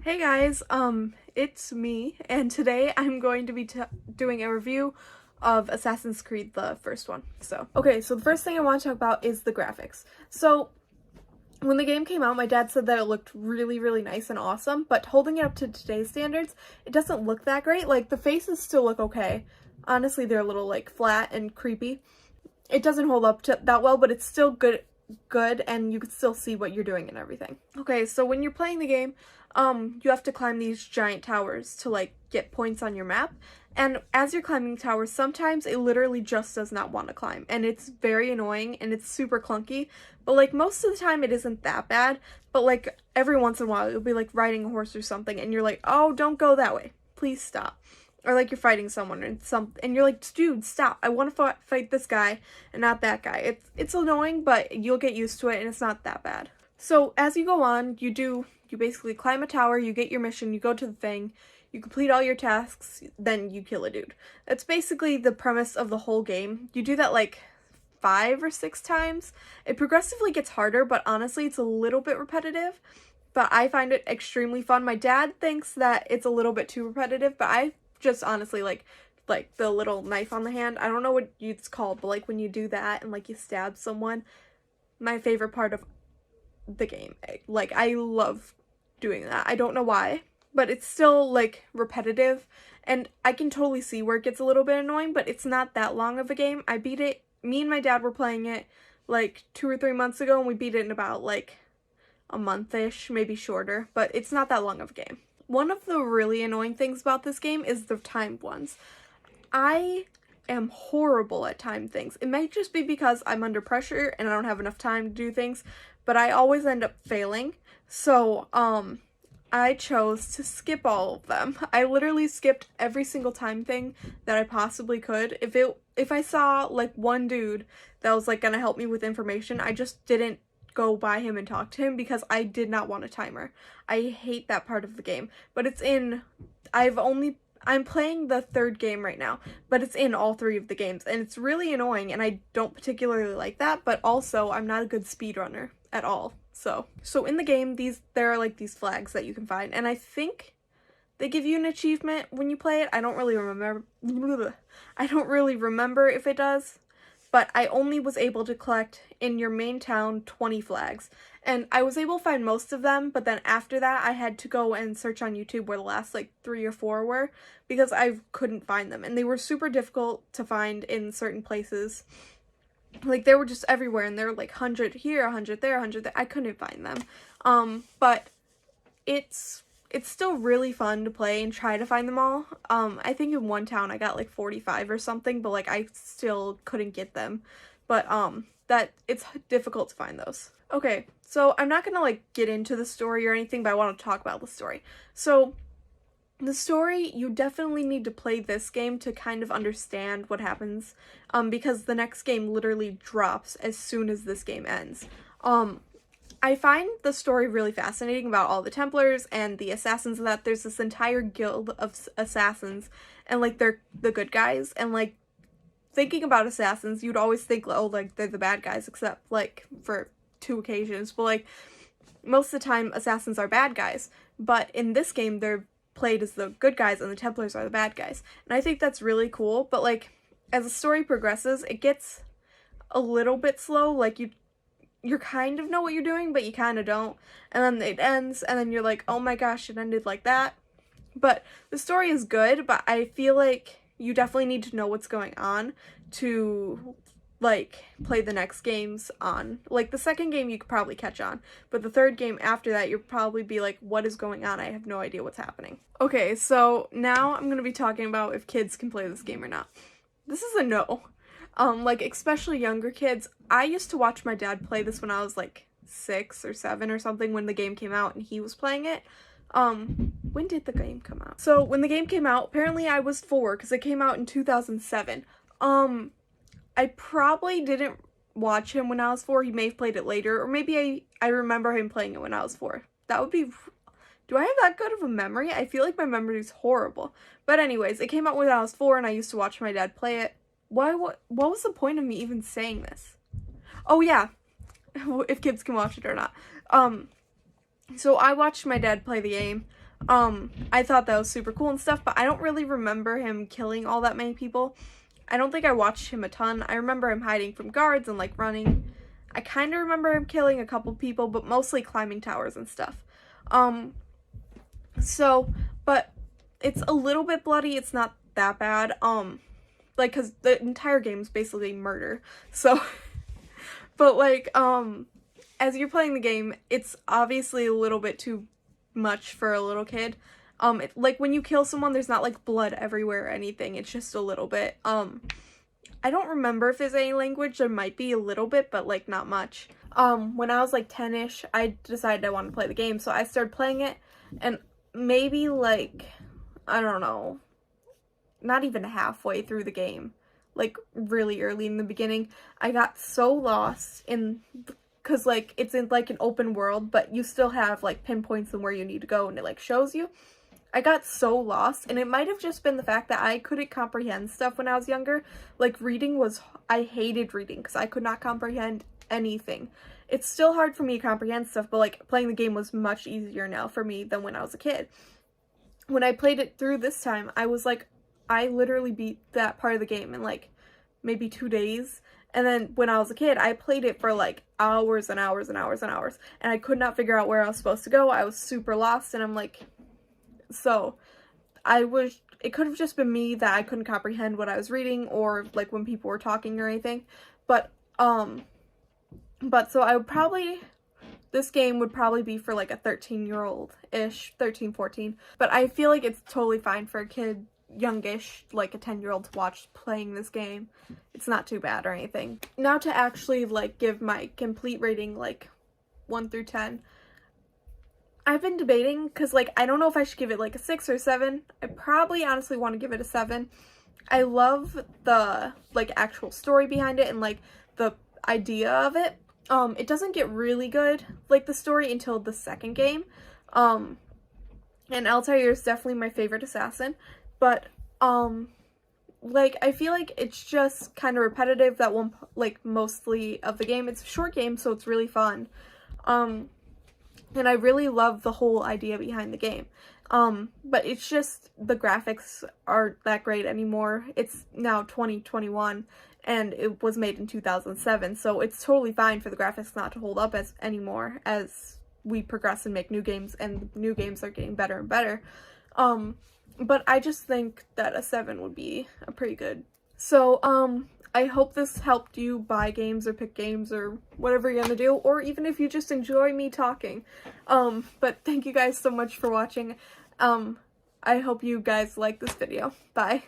Hey guys, it's me, and today I'm going to be doing a review of Assassin's Creed, the first one. So the first thing I want to talk about is the graphics. So, when the game came out, my dad said that it looked really, really nice and awesome, but holding it up to today's standards, it doesn't look that great. Like, the faces still look okay. Honestly, they're a little, like, flat and creepy. It doesn't hold up to that well, but it's still good, and you can still see what you're doing and everything. Okay, so when you're playing the game, you have to climb these giant towers to, like, get points on your map. And as you're climbing towers, sometimes it literally just does not want to climb. And it's very annoying and it's super clunky. But, like, most of the time it isn't that bad. But, like, every once in a while you'll be, like, riding a horse or something and you're like, oh, don't go that way. Please stop. Or, like, you're fighting someone and you're like, dude, stop. I want to fight this guy and not that guy. It's annoying, but you'll get used to it and it's not that bad. So, as you go on, you basically climb a tower, you get your mission, you go to the thing, you complete all your tasks, then you kill a dude. That's basically the premise of the whole game. You do that, like, 5 or 6 times. It progressively gets harder, but honestly, it's a little bit repetitive. But I find it extremely fun. My dad thinks that it's a little bit too repetitive, but I just honestly like the little knife on the hand. I don't know what it's called, but like when you do that and like you stab someone, my favorite part of the game. Like, I love doing that. I don't know why, but it's still like repetitive and I can totally see where it gets a little bit annoying, but it's not that long of a game. I beat it. Me and my dad were playing it like 2 or 3 months ago and we beat it in about like a month-ish, maybe shorter, but it's not that long of a game. One of the really annoying things about this game is the timed ones. I am horrible at timed things. It might just be because I'm under pressure and I don't have enough time to do things, but I always end up failing. So, I chose to skip all of them. I literally skipped every single time thing that I possibly could. If I saw like one dude that was like gonna help me with information, I just didn't go by him and talk to him because I did not want a timer. I hate that part of the game. But I'm playing the 3rd game right now, but it's in all 3 of the games and it's really annoying and I don't particularly like that, but also I'm not a good speedrunner at all. So in the game there are like these flags that you can find and I think they give you an achievement when you play it. I don't really remember if it does. But I only was able to collect in your main town 20 flags. And I was able to find most of them, but then after that I had to go and search on YouTube where the last like 3 or 4 were because I couldn't find them. And they were super difficult to find in certain places. Like they were just everywhere and they were like 100 here, 100 there, 100 there. I couldn't find them. But it's still really fun to play and try to find them all. I think in one town I got like 45 or something, but like I still couldn't get them. But that it's difficult to find those. Okay, so I'm not gonna like get into the story or anything, but I want to talk about the story. So the story, you definitely need to play this game to kind of understand what happens, because the next game literally drops as soon as this game ends. I find the story really fascinating about all the Templars and the assassins, and that there's this entire guild of assassins and like they're the good guys, and like thinking about assassins you'd always think, oh, like they're the bad guys, except like for 2 occasions, but like most of the time assassins are bad guys, but in this game they're played as the good guys and the Templars are the bad guys, and I think that's really cool. But like as the story progresses it gets a little bit slow, like you kind of know what you're doing, but you kind of don't. And then it ends, and then you're like, oh my gosh, it ended like that. But the story is good, but I feel like you definitely need to know what's going on to, like, play the next games on. Like, the 2nd game you could probably catch on, but the 3rd game after that, you'll probably be like, what is going on? I have no idea what's happening. Okay, so now I'm gonna be talking about if kids can play this game or not. This is a no. Like, especially younger kids. I used to watch my dad play this when I was, like, 6 or 7 or something when the game came out and he was playing it. When did the game come out? So, when the game came out, apparently I was 4, because it came out in 2007. I probably didn't watch him when I was 4. He may have played it later, or maybe I remember him playing it when I was 4. That would be... Do I have that good of a memory? I feel like my memory is horrible. But anyways, it came out when I was 4, and I used to watch my dad play it. What was the point of me even saying this? Oh yeah, if kids can watch it or not. So I watched my dad play the game. I thought that was super cool and stuff, but I don't really remember him killing all that many people. I don't think I watched him a ton. I remember him hiding from guards and like running. I kind of remember him killing a couple people, but mostly climbing towers and stuff. But it's a little bit bloody. It's not that bad. Like, cause the entire game is basically murder. So, but like, as you're playing the game, it's obviously a little bit too much for a little kid. Like when you kill someone, there's not like blood everywhere or anything. It's just a little bit. I don't remember if there's any language. There might be a little bit, but like not much. When I was like 10-ish, I decided I wanted to play the game, so I started playing it, and maybe like, I don't know, not even halfway through the game, like really early in the beginning, I got so lost because like it's in like an open world, but you still have like pinpoints on where you need to go, and it like shows you. I got so lost, and it might have just been the fact that I couldn't comprehend stuff when I was younger. Like I hated reading because I could not comprehend anything. It's still hard for me to comprehend stuff, but like playing the game was much easier now for me than when I was a kid. When I played it through this time, I was like, I literally beat that part of the game in like maybe 2 days. And then when I was a kid, I played it for like hours and hours and hours and hours, and I could not figure out where I was supposed to go. I was super lost, and I'm like, so it could have just been me that I couldn't comprehend what I was reading, or like when people were talking or anything. But so this game would probably be for like a 13-year-old-ish, 13, 14. But I feel like it's totally fine for a kid, youngish, like a 10-year-old to watch playing this game. It's not too bad or anything. Now to actually like give my complete rating, like 1 through 10. I've been debating because like I don't know if I should give it like a 6 or 7. I probably honestly want to give it a 7. I love the like actual story behind it and like the idea of it. It doesn't get really good, like the story, until the second game. And Altair is definitely my favorite assassin, but like I feel like it's just kind of repetitive, that one, like mostly of the game. It's a short game, so it's really fun. And I really love the whole idea behind the game. But it's just the graphics aren't that great anymore. It's now 2021, and it was made in 2007, so it's totally fine for the graphics not to hold up anymore as we progress and make new games, and new games are getting better and better. But I just think that a 7 would be a pretty good. So, I hope this helped you buy games or pick games or whatever you're gonna do, or even if you just enjoy me talking. But thank you guys so much for watching. I hope you guys like this video. Bye.